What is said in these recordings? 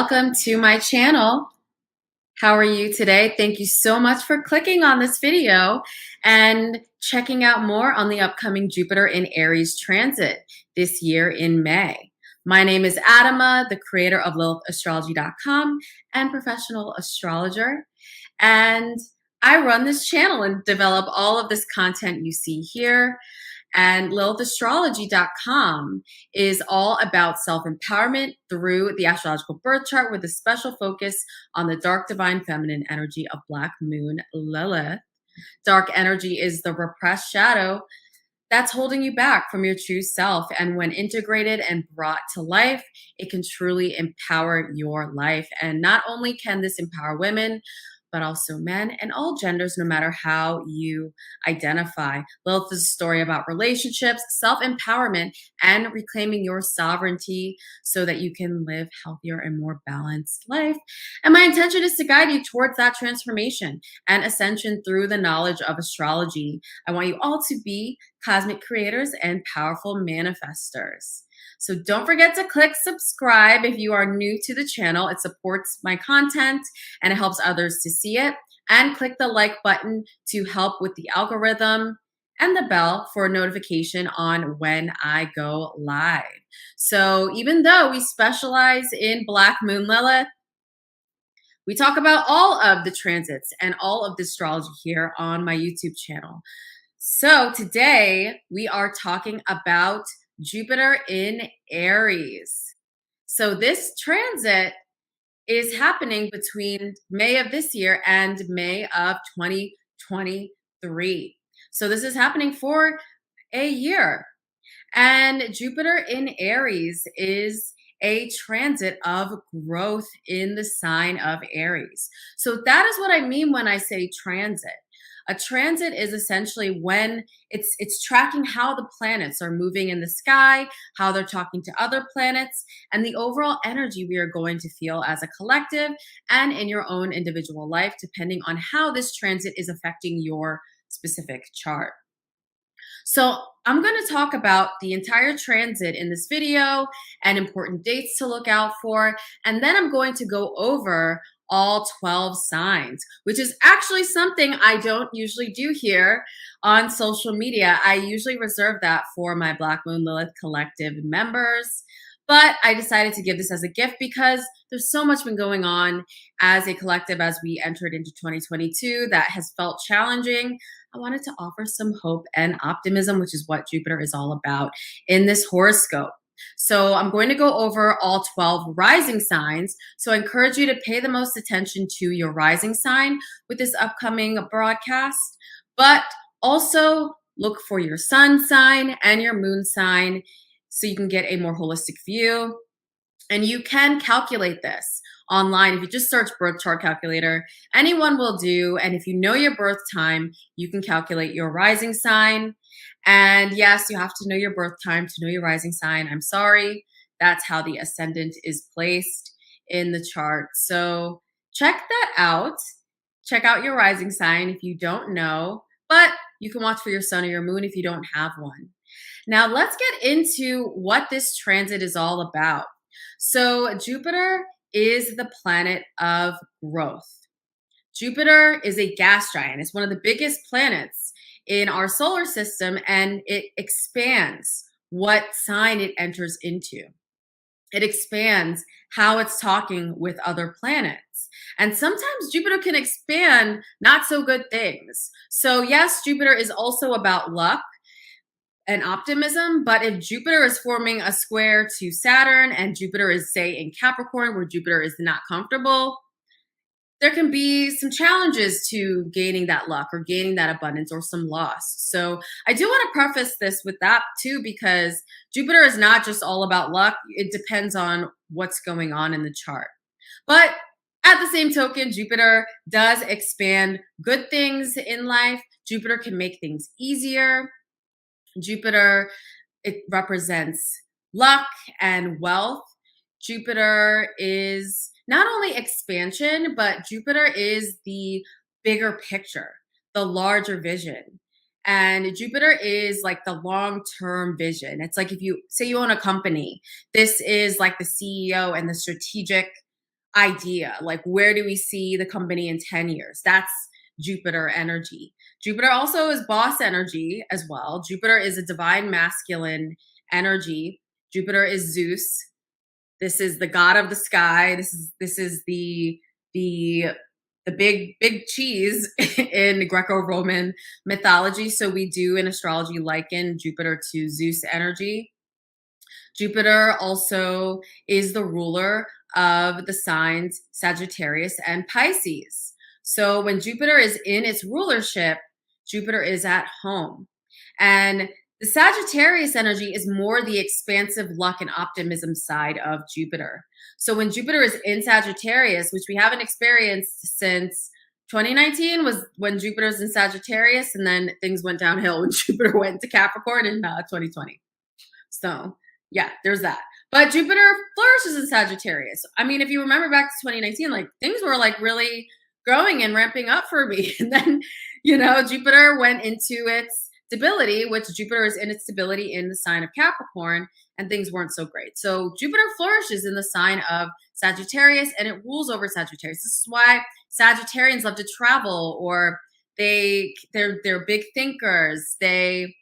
welcome to my channel. How are you today? Thank you so much for clicking on this video and checking out more on the upcoming Jupiter in Aries transit this year in May. My name is Adama, the creator of LilithAstrology.com and professional astrologer. And I run this channel and develop all of this content you see here. And LilithAstrology.com is all about self-empowerment through the astrological birth chart with a special focus on the dark divine feminine energy of Black Moon Lilith. Dark energy is the repressed shadow that's holding you back from your true self. And when integrated and brought to life, it can truly empower your life. And not only can this empower women, but also men and all genders, no matter how you identify. Lilith is a story about relationships, self-empowerment, and reclaiming your sovereignty so that you can live healthier and more balanced life. And my intention is to guide you towards that transformation and ascension through the knowledge of astrology. I want you all to be cosmic creators and powerful manifestors. So don't forget to click subscribe if you are new to the channel. It supports my content and it helps others to see it. And click the like button to help with the algorithm and the bell for a notification on when I go live. So even though we specialize in Black Moon Lilith, we talk about all of the transits and all of the astrology here on my YouTube channel. So today we are talking about Jupiter in Aries. So this transit is happening between May of this year and May of 2023. So this is happening for a year. And Jupiter in Aries is a transit of growth in the sign of Aries. So that is what I mean when I say transit. A transit is essentially when it's tracking how the planets are moving in the sky, how they're talking to other planets, and the overall energy we are going to feel as a collective and in your own individual life, depending on how this transit is affecting your specific chart. So I'm going to talk about the entire transit in this video and important dates to look out for, and then I'm going to go over all 12 signs, which is actually something I don't usually do here on social media. I usually reserve that for my Black Moon Lilith Collective members, but I decided to give this as a gift because there's so much been going on as a collective as we entered into 2022 that has felt challenging. I wanted to offer some hope and optimism, which is what Jupiter is all about in this horoscope. So I'm going to go over all 12 rising signs. So I encourage you to pay the most attention to your rising sign with this upcoming broadcast, but also look for your sun sign and your moon sign so you can get a more holistic view. And you can calculate this online. If you just search birth chart calculator, anyone will do. And if you know your birth time, you can calculate your rising sign. And yes, you have to know your birth time to know your rising sign. I'm sorry. That's how the ascendant is placed in the chart. So check that out. Check out your rising sign if you don't know, but you can watch for your sun or your moon if you don't have one. Now let's get into what this transit is all about. So Jupiter is the planet of growth. Jupiter is a gas giant. It's one of the biggest planets in our solar system, and it expands what sign it enters into. It expands how it's talking with other planets. And sometimes Jupiter can expand not so good things. So yes, Jupiter is also about luck and optimism, but if Jupiter is forming a square to Saturn and Jupiter is, say, in Capricorn, where Jupiter is not comfortable, there can be some challenges to gaining that luck or gaining that abundance or some loss. So I do want to preface this with that too, because Jupiter is not just all about luck. It depends on what's going on in the chart. But at the same token, Jupiter does expand good things in life. Jupiter can make things easier. Jupiter, it represents luck and wealth. Jupiter is not only expansion, but Jupiter is the bigger picture, the larger vision. And Jupiter is like the long-term vision. It's like if you say you own a company, this is like the CEO and the strategic idea. Like, where do we see the company in 10 years? That's Jupiter energy. Jupiter also is boss energy as well. Jupiter is a divine masculine energy. Jupiter is Zeus. This is the god of the sky. This is the the big cheese in Greco-Roman mythology. So we do in astrology liken Jupiter to Zeus energy. Jupiter also is the ruler of the signs Sagittarius and Pisces. So when Jupiter is in its rulership, Jupiter is at home. And the Sagittarius energy is more the expansive luck and optimism side of Jupiter. So when Jupiter is in Sagittarius, which we haven't experienced since 2019 was when Jupiter's in Sagittarius, and then things went downhill when Jupiter went to Capricorn in 2020. So yeah, there's that. But Jupiter flourishes in Sagittarius. I mean, if you remember back to 2019, like things were like really growing and ramping up for me. And then, Jupiter went into its stability, which Jupiter is in its stability in the sign of Capricorn, and things weren't so great. So Jupiter flourishes in the sign of Sagittarius, and it rules over Sagittarius. This is why Sagittarians love to travel, or they're big thinkers. They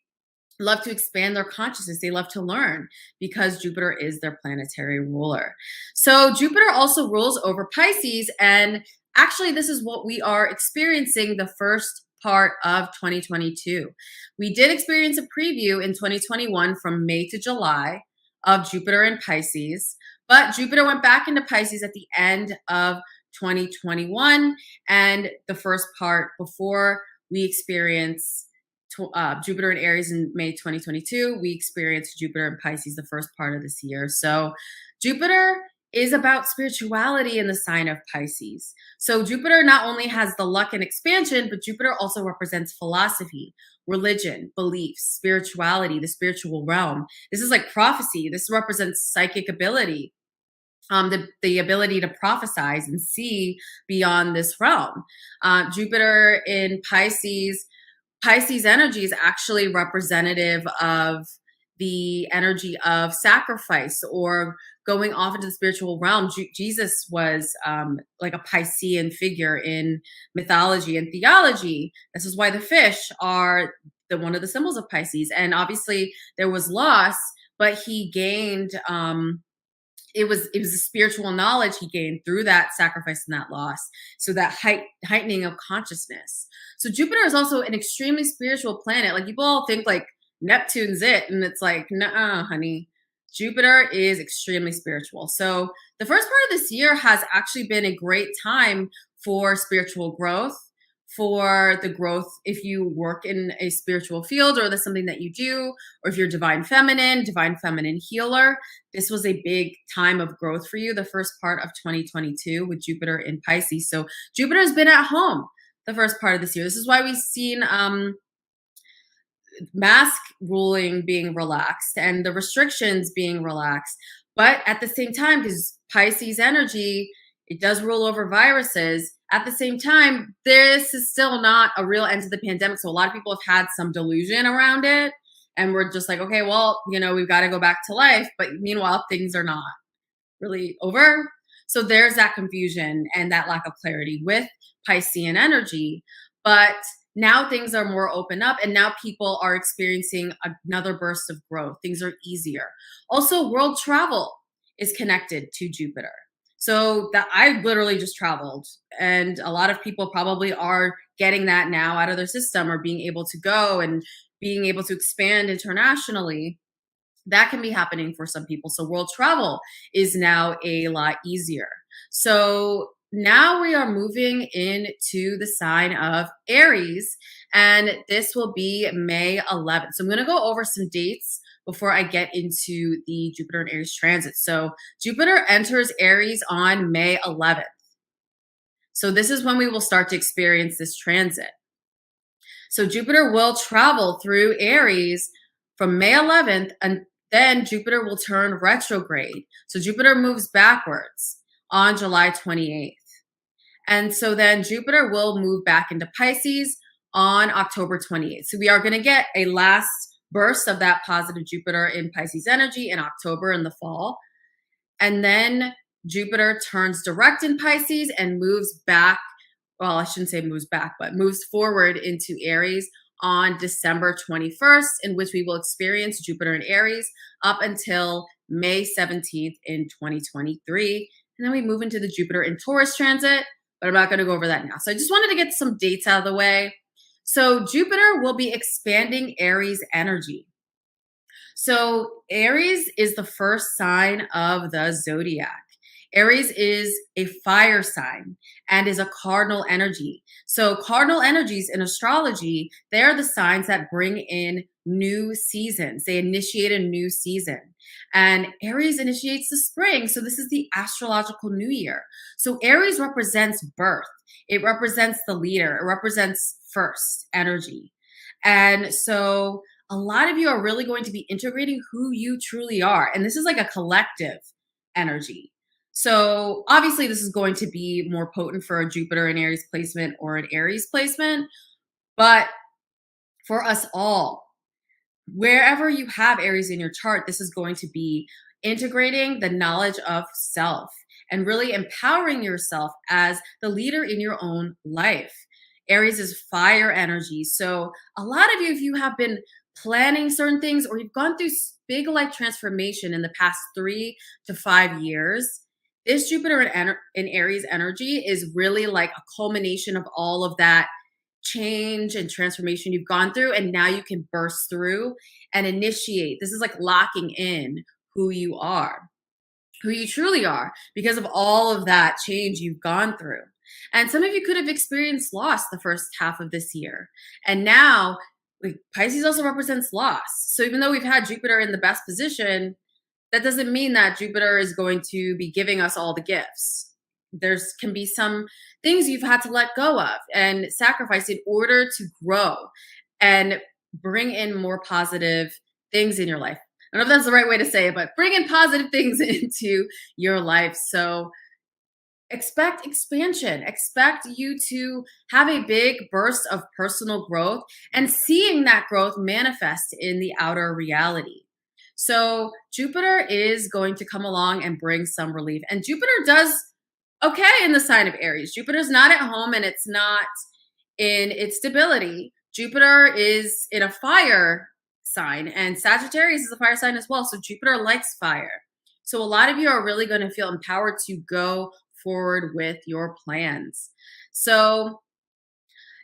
love to expand their consciousness. They love to learn because Jupiter is their planetary ruler. So Jupiter also rules over Pisces. And actually, this is what we are experiencing the first part of 2022. We did experience a preview in 2021 from May to July of Jupiter in Pisces, but Jupiter went back into Pisces at the end of 2021 and the first part before we experience Jupiter in Aries in May 2022. We experienced Jupiter in Pisces the first part of this year. So Jupiter is about spirituality in the sign of Pisces. So Jupiter not only has the luck and expansion, but Jupiter also represents philosophy, religion, beliefs, spirituality, the spiritual realm. This is like prophecy. This represents psychic ability, the ability to prophesize and see beyond this realm. Jupiter in Pisces energy is actually representative of the energy of sacrifice or going off into the spiritual realm. Jesus was like a Piscean figure in mythology and theology. This is why the fish are one of the symbols of Pisces. And obviously there was loss, but he gained it was a spiritual knowledge he gained through that sacrifice and that loss. So that heightening of consciousness. So Jupiter is also an extremely spiritual planet. Like people all think like Neptune's it. And it's like, nah, honey. Jupiter is extremely spiritual. So the first part of this year has actually been a great time for spiritual growth, for the growth if you work in a spiritual field or that's something that you do, or if you're divine feminine healer. This was a big time of growth for you, the first part of 2022 with Jupiter in Pisces. So Jupiter has been at home the first part of this year. This is why we've seen mask ruling being relaxed and the restrictions being relaxed. But at the same time, because Pisces energy, it does rule over viruses. At the same time, this is still not a real end to the pandemic. So a lot of people have had some delusion around it. And we're just like, okay, well, we've got to go back to life. But meanwhile, things are not really over. So there's that confusion and that lack of clarity with Piscean energy. But now things are more open up and now people are experiencing another burst of growth. Things are easier. Also, world travel is connected to Jupiter. So that I literally just traveled, and a lot of people probably are getting that now out of their system or being able to go and being able to expand internationally. That can be happening for some people. So world travel is now a lot easier. So now we are moving into the sign of Aries, and this will be May 11th. So I'm going to go over some dates before I get into the Jupiter and Aries transit. So Jupiter enters Aries on May 11th. So this is when we will start to experience this transit. So Jupiter will travel through Aries from May 11th, and then Jupiter will turn retrograde. So Jupiter moves backwards on July 28th. And so then Jupiter will move back into Pisces on October 28th. So we are going to get a last burst of that positive Jupiter in Pisces energy in October in the fall. And then Jupiter turns direct in Pisces and moves back. Well, I shouldn't say moves back, but moves forward into Aries on December 21st, in which we will experience Jupiter in Aries up until May 17th in 2023. And then we move into the Jupiter in Taurus transit, but I'm not going to go over that now. So I just wanted to get some dates out of the way. So Jupiter will be expanding Aries energy. So Aries is the first sign of the zodiac. Aries is a fire sign and is a cardinal energy. So cardinal energies in astrology, they're the signs that bring in new seasons. They initiate a new season. And Aries initiates the spring. So this is the astrological new year. So Aries represents birth. It represents the leader. It represents first energy. And so a lot of you are really going to be integrating who you truly are. And this is like a collective energy. So obviously, this is going to be more potent for a Jupiter in Aries placement or an Aries placement. But for us all, wherever you have Aries in your chart, this is going to be integrating the knowledge of self and really empowering yourself as the leader in your own life. Aries is fire energy. So a lot of you, if you have been planning certain things or you've gone through big life transformation in the past 3 to 5 years, this Jupiter in Aries energy is really like a culmination of all of that change and transformation you've gone through. And now you can burst through and initiate. This is like locking in who you are, who you truly are, because of all of that change you've gone through. And some of you could have experienced loss the first half of this year. And now, like, Pisces also represents loss. So even though we've had Jupiter in the best position, that doesn't mean that Jupiter is going to be giving us all the gifts. There's can be some things you've had to let go of and sacrifice in order to grow and bring in more positive things in your life. I don't know if that's the right way to say it, but bring in positive things into your life. So expect expansion. Expect you to have a big burst of personal growth and seeing that growth manifest in the outer reality. So Jupiter is going to come along and bring some relief. And Jupiter does okay in the sign of Aries. Jupiter's not at home and it's not in its stability. Jupiter is in a fire sign and Sagittarius is a fire sign as well. So Jupiter likes fire. So a lot of you are really going to feel empowered to go forward with your plans. So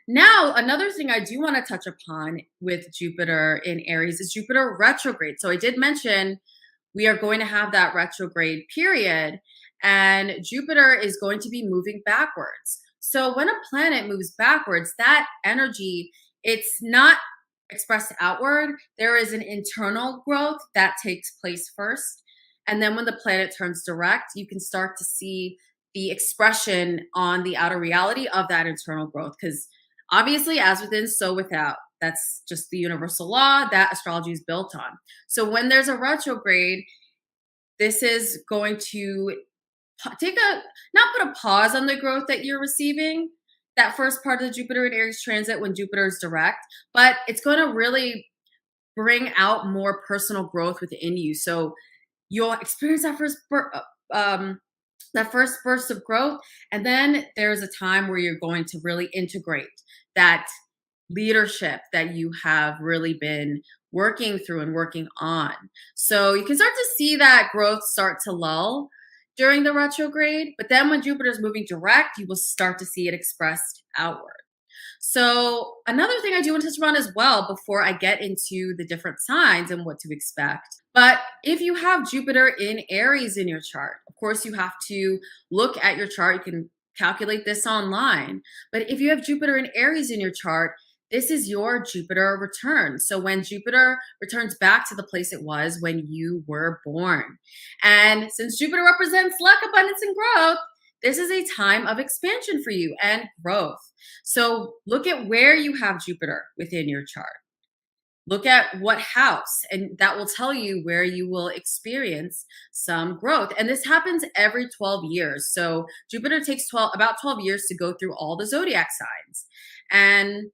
now, another thing I do want to touch upon with Jupiter in Aries is Jupiter retrograde. So I did mention we are going to have that retrograde period, and Jupiter is going to be moving backwards. So when a planet moves backwards, that energy, it's not expressed outward. There is an internal growth that takes place first. And then when the planet turns direct, you can start to see the expression on the outer reality of that internal growth. Because obviously, as within, so without. That's just the universal law that astrology is built on. So when there's a retrograde, this is going to not put a pause on the growth that you're receiving, that first part of the Jupiter and Aries transit when Jupiter is direct, but it's going to really bring out more personal growth within you. So you'll experience that first burst of growth. And then there's a time where you're going to really integrate that leadership that you have really been working through and working on. So you can start to see that growth start to lull during the retrograde. But then when Jupiter is moving direct, you will start to see it expressed outward. So another thing I do want to touch upon as well before I get into the different signs and what to expect. But if you have Jupiter in Aries in your chart, of course, you have to look at your chart. You can calculate this online. But if you have Jupiter in Aries in your chart, this is your Jupiter return. So when Jupiter returns back to the place it was when you were born. And since Jupiter represents luck, abundance, and growth, this is a time of expansion for you and growth. So look at where you have Jupiter within your chart. Look at what house, and that will tell you where you will experience some growth. And this happens every 12 years. So Jupiter takes about 12 years to go through all the zodiac signs. And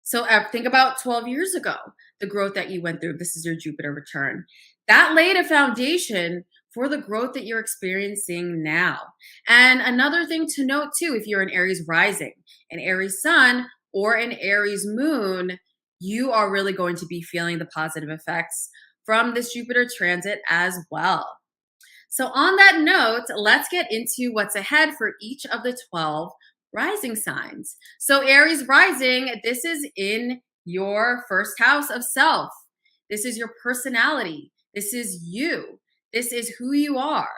so think about 12 years ago, the growth that you went through. This is your Jupiter return. That laid a foundation for the growth that you're experiencing now. And another thing to note too, if you're an Aries rising, an Aries sun, or an Aries moon, you are really going to be feeling the positive effects from this Jupiter transit as well. So, on that note, let's get into what's ahead for each of the 12 rising signs. So, Aries rising, this is in your first house of self. This is your personality. This is you. This is who you are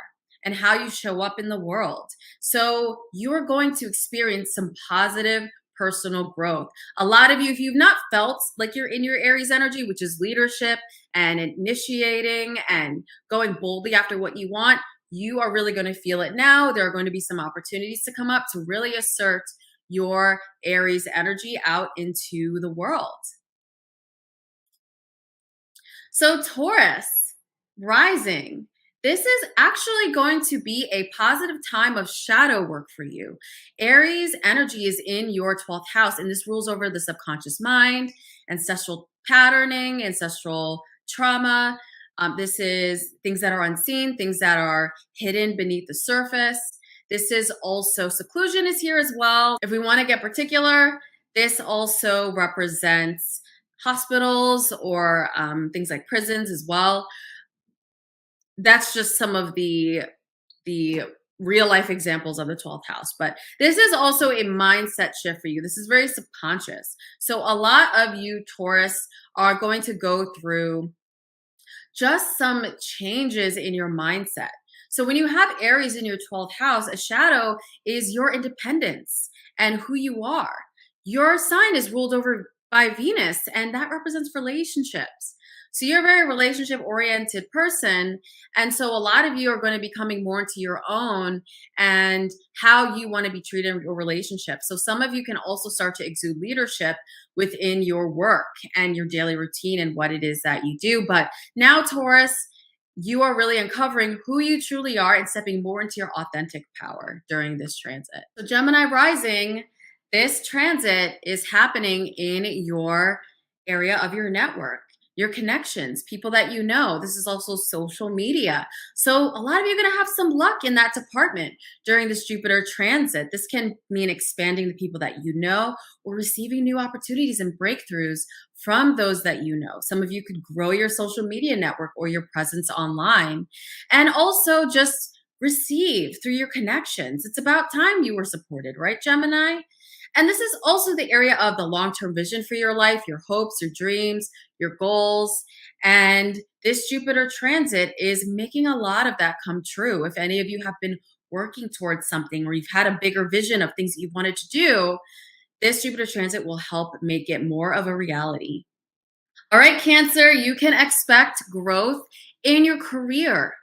and how you show up in the world. So, you're going to experience some positive personal growth. A lot of you, if you've not felt like you're in your Aries energy, which is leadership and initiating and going boldly after what you want, you are really going to feel it now. There are going to be some opportunities to come up to really assert your Aries energy out into the world. So, Taurus rising. This is actually going to be a positive time of shadow work for you. Aries energy is in your 12th house, and this rules over the subconscious mind, ancestral patterning, ancestral trauma. This is things that are unseen, things that are hidden beneath the surface. This is also seclusion is here as well. If we want to get particular, this also represents hospitals or things like prisons as well. That's just some of the real life examples of the 12th house. But this is also a mindset shift for you. This is very subconscious. So a lot of you Taurus are going to go through just some changes in your mindset. So when you have Aries in your 12th house, a shadow is your independence and who you are. Your sign is ruled over by Venus, and that represents relationships. So you're a very relationship oriented person. And so a lot of you are going to be coming more into your own and how you want to be treated in your relationship. So some of you can also start to exude leadership within your work and your daily routine and what it is that you do. But now, Taurus, you are really uncovering who you truly are and stepping more into your authentic power during this transit. So Gemini rising, this transit is happening in your area of your network, your connections, people that you know. This is also social media. So a lot of you are going to have some luck in that department during this Jupiter transit. This can mean expanding the people that you know or receiving new opportunities and breakthroughs from those that you know. Some of you could grow your social media network or your presence online, and also just receive through your connections. It's about time you were supported, right, Gemini? And this is also the area of the long-term vision for your life, your hopes, your dreams, your goals. And this Jupiter transit is making a lot of that come true. If any of you have been working towards something or you've had a bigger vision of things that you wanted to do, this Jupiter transit will help make it more of a reality. All right, Cancer, you can expect growth in your career.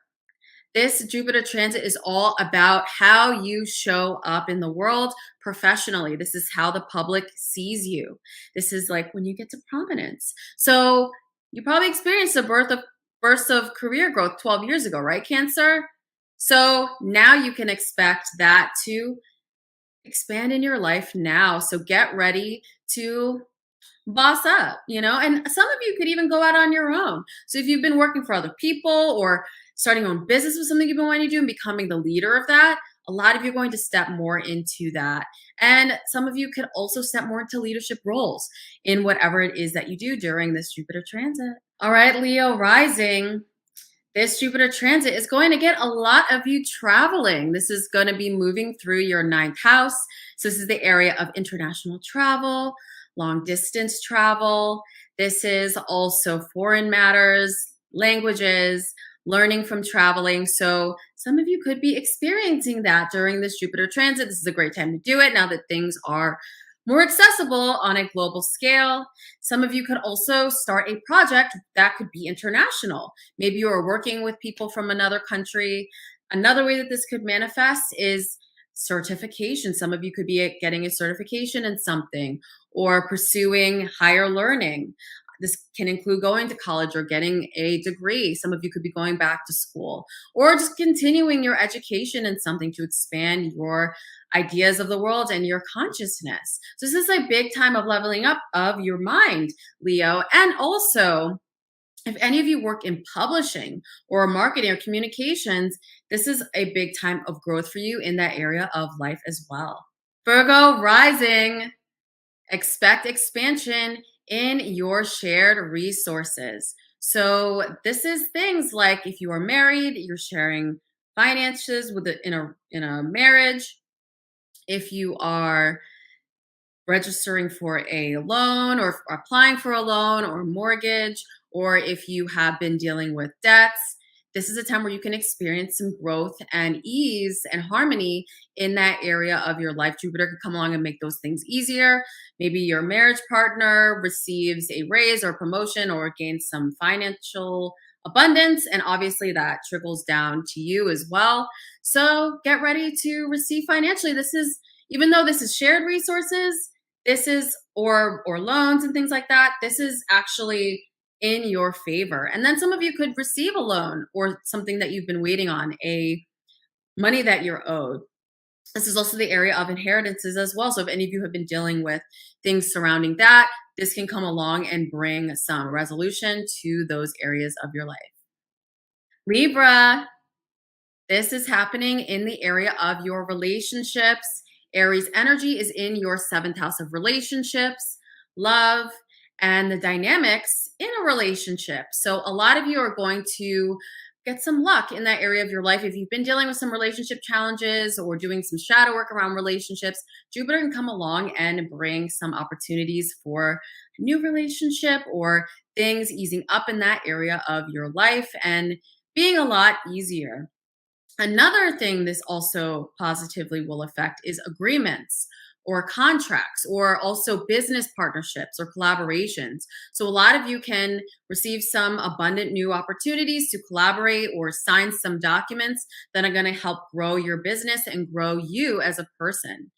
This Jupiter transit is all about how you show up in the world professionally. This is how the public sees you. This is like when you get to prominence. So you probably experienced a burst of career growth 12 years ago, right, Cancer? So now you can expect that to expand in your life now. So get ready to boss up, and some of you could even go out on your own. So if you've been working for other people or starting your own business with something you've been wanting to do and becoming the leader of that, a lot of you are going to step more into that. And some of you could also step more into leadership roles in whatever it is that you do during this Jupiter transit. All right, Leo rising. This Jupiter transit is going to get a lot of you traveling. This is going to be moving through your 9th house. So this is the area of international travel, long distance travel. This is also foreign matters, languages, learning from traveling. So some of you could be experiencing that during this Jupiter transit. This is a great time to do it now that things are more accessible on a global scale. Some of you could also start a project that could be international. Maybe you are working with people from another country. Another way that this could manifest is certification. Some of you could be getting a certification in something or pursuing higher learning. This can include going to college or getting a degree. Some of you could be going back to school or just continuing your education in something to expand your ideas of the world and your consciousness. So this is a big time of leveling up of your mind, Leo. And also, If any of you work in publishing or marketing or communications, this is a big time of growth for you in that area of life as well. Virgo rising, expect expansion in your shared resources. So this is things like if you are married, you're sharing finances in a marriage. If you are registering for a loan or applying for a loan or mortgage, or if you have been dealing with debts, this is a time where you can experience some growth and ease and harmony in that area of your life. Jupiter can come along and make those things easier. Maybe your marriage partner receives a raise or promotion or gains some financial abundance, and obviously that trickles down to you as well. So get ready to receive financially. This is, even though this is shared resources, this is or loans and things like that, this is actually in your favor. And then some of you could receive a loan or something that you've been waiting on, a money that you're owed. This is also the area of inheritances as well. So if any of you have been dealing with things surrounding that, this can come along and bring some resolution to those areas of your life. Libra, this is happening in the area of your relationships. Aries energy is in your 7th house of relationships, love, and the dynamics in a relationship. So a lot of you are going to get some luck in that area of your life. If you've been dealing with some relationship challenges or doing some shadow work around relationships, Jupiter can come along and bring some opportunities for a new relationship or things easing up in that area of your life and being a lot easier. Another thing this also positively will affect is agreements or contracts or also business partnerships or collaborations. So a lot of you can receive some abundant new opportunities to collaborate or sign some documents that are going to help grow your business and grow you as a person.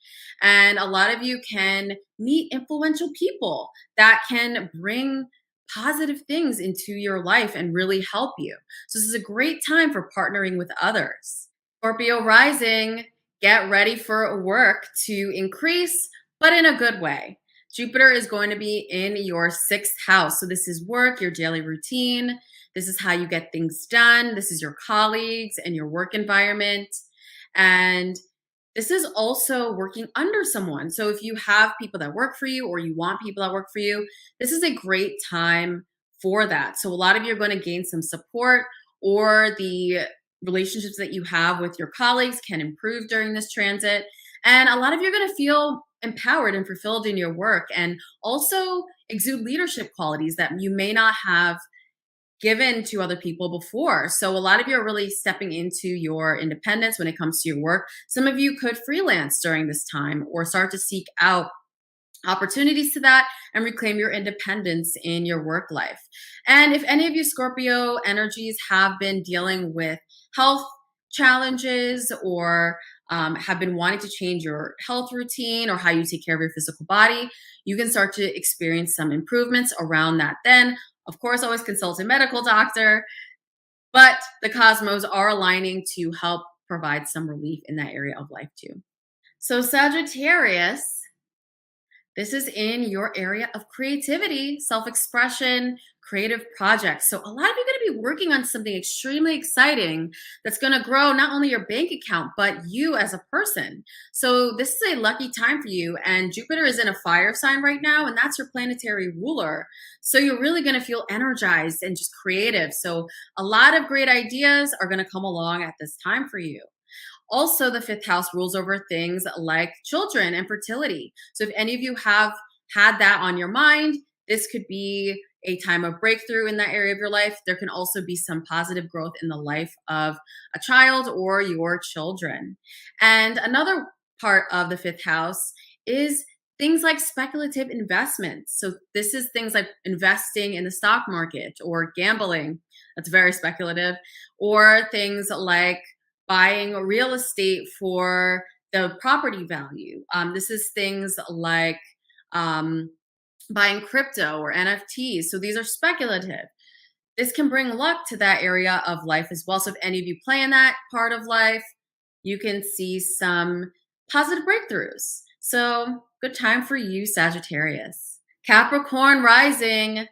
And a lot of you can meet influential people that can bring positive things into your life and really help you. So this is a great time for partnering with others. Scorpio rising, get ready for work to increase, but in a good way. Jupiter is going to be in your 6th house. So this is work, your daily routine. This is how you get things done. This is your colleagues and your work environment. And this is also working under someone. So if you have people that work for you or you want people that work for you, this is a great time for that. So a lot of you are going to gain some support, or the relationships that you have with your colleagues can improve during this transit. And a lot of you are going to feel empowered and fulfilled in your work and also exude leadership qualities that you may not have given to other people before. So a lot of you are really stepping into your independence when it comes to your work. Some of you could freelance during this time or start to seek out opportunities to that and reclaim your independence in your work life. And if any of you Scorpio energies have been dealing with health challenges or have been wanting to change your health routine or how you take care of your physical body, you can start to experience some improvements around that then. Of course, always consult a medical doctor, but the cosmos are aligning to help provide some relief in that area of life too. So Sagittarius, this is in your area of creativity, self-expression, creative projects. So a lot of you are going to be working on something extremely exciting that's going to grow not only your bank account, but you as a person. So this is a lucky time for you. And Jupiter is in a fire sign right now, and that's your planetary ruler. So you're really going to feel energized and just creative. So a lot of great ideas are going to come along at this time for you. Also, the 5th house rules over things like children and fertility. So if any of you have had that on your mind, this could be a time of breakthrough in that area of your life. There can also be some positive growth in the life of a child or your children. And another part of the 5th house is things like speculative investments. So this is things like investing in the stock market or gambling. That's very speculative. Or things like buying real estate for the property value. This is things like buying crypto or NFTs. So these are speculative. This can bring luck to that area of life as well. So if any of you play in that part of life, you can see some positive breakthroughs. So good time for you, Sagittarius. Capricorn rising.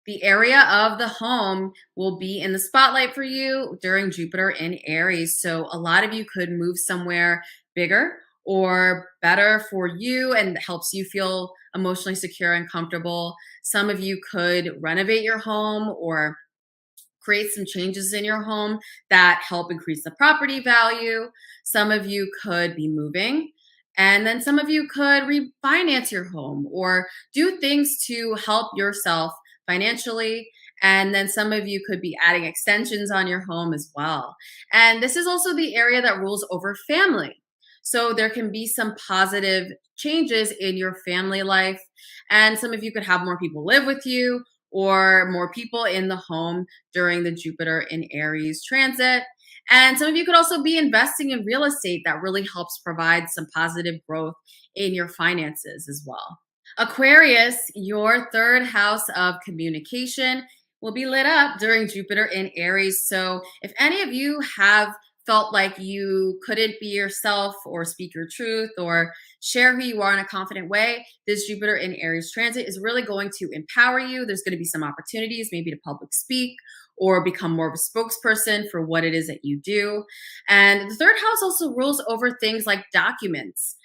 The area of the home will be in the spotlight for you during Jupiter in Aries. So a lot of you could move somewhere bigger or better for you and helps you feel emotionally secure and comfortable. Some of you could renovate your home or create some changes in your home that help increase the property value. Some of you could be moving. And then some of you could refinance your home or do things to help yourself financially. And then some of you could be adding extensions on your home as well. And this is also the area that rules over family. So there can be some positive changes in your family life. And some of you could have more people live with you or more people in the home during the Jupiter in Aries transit. And some of you could also be investing in real estate that really helps provide some positive growth in your finances as well. Aquarius, your third house of communication will be lit up during Jupiter in Aries. So if any of you have felt like you couldn't be yourself or speak your truth or share who you are in a confident way, this Jupiter in Aries transit is really going to empower you. There's going to be some opportunities maybe to public speak or become more of a spokesperson for what it is that you do. And the third house also rules over things like documents,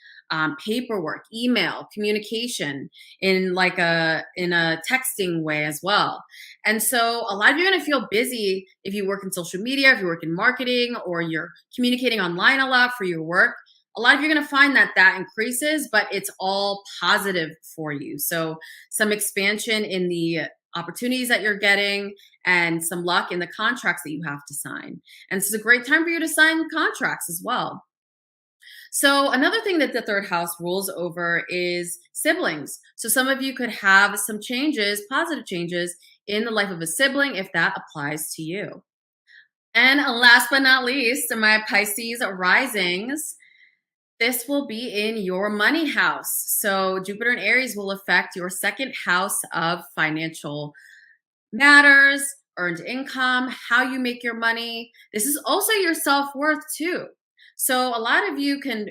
paperwork, email, communication in a texting way as well. And so a lot of you are going to feel busy if you work in social media, if you work in marketing, or you're communicating online a lot for your work. A lot of you are going to find that that increases, but it's all positive for you. So some expansion in the opportunities that you're getting and some luck in the contracts that you have to sign. And this is a great time for you to sign contracts as well. So another thing that the third house rules over is siblings. So some of you could have some changes, positive changes in the life of a sibling if that applies to you. And last but not least, my Pisces risings. This will be in your money house. So Jupiter and Aries will affect your second house of financial matters, earned income, how you make your money. This is also your self-worth too. So a lot of you can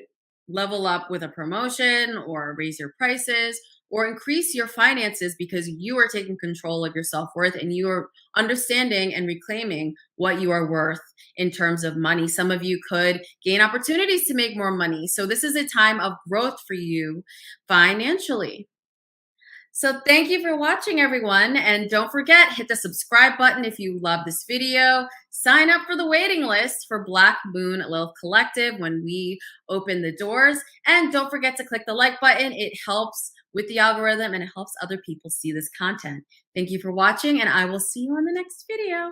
level up with a promotion or raise your prices or increase your finances because you are taking control of your self-worth and you are understanding and reclaiming what you are worth in terms of money. Some of you could gain opportunities to make more money. So this is a time of growth for you financially. So thank you for watching, everyone. And don't forget, hit the subscribe button if you love this video. Sign up for the waiting list for Black Moon Lilith Collective when we open the doors. And don't forget to click the like button. It helps with the algorithm and it helps other people see this content. Thank you for watching, and I will see you on the next video.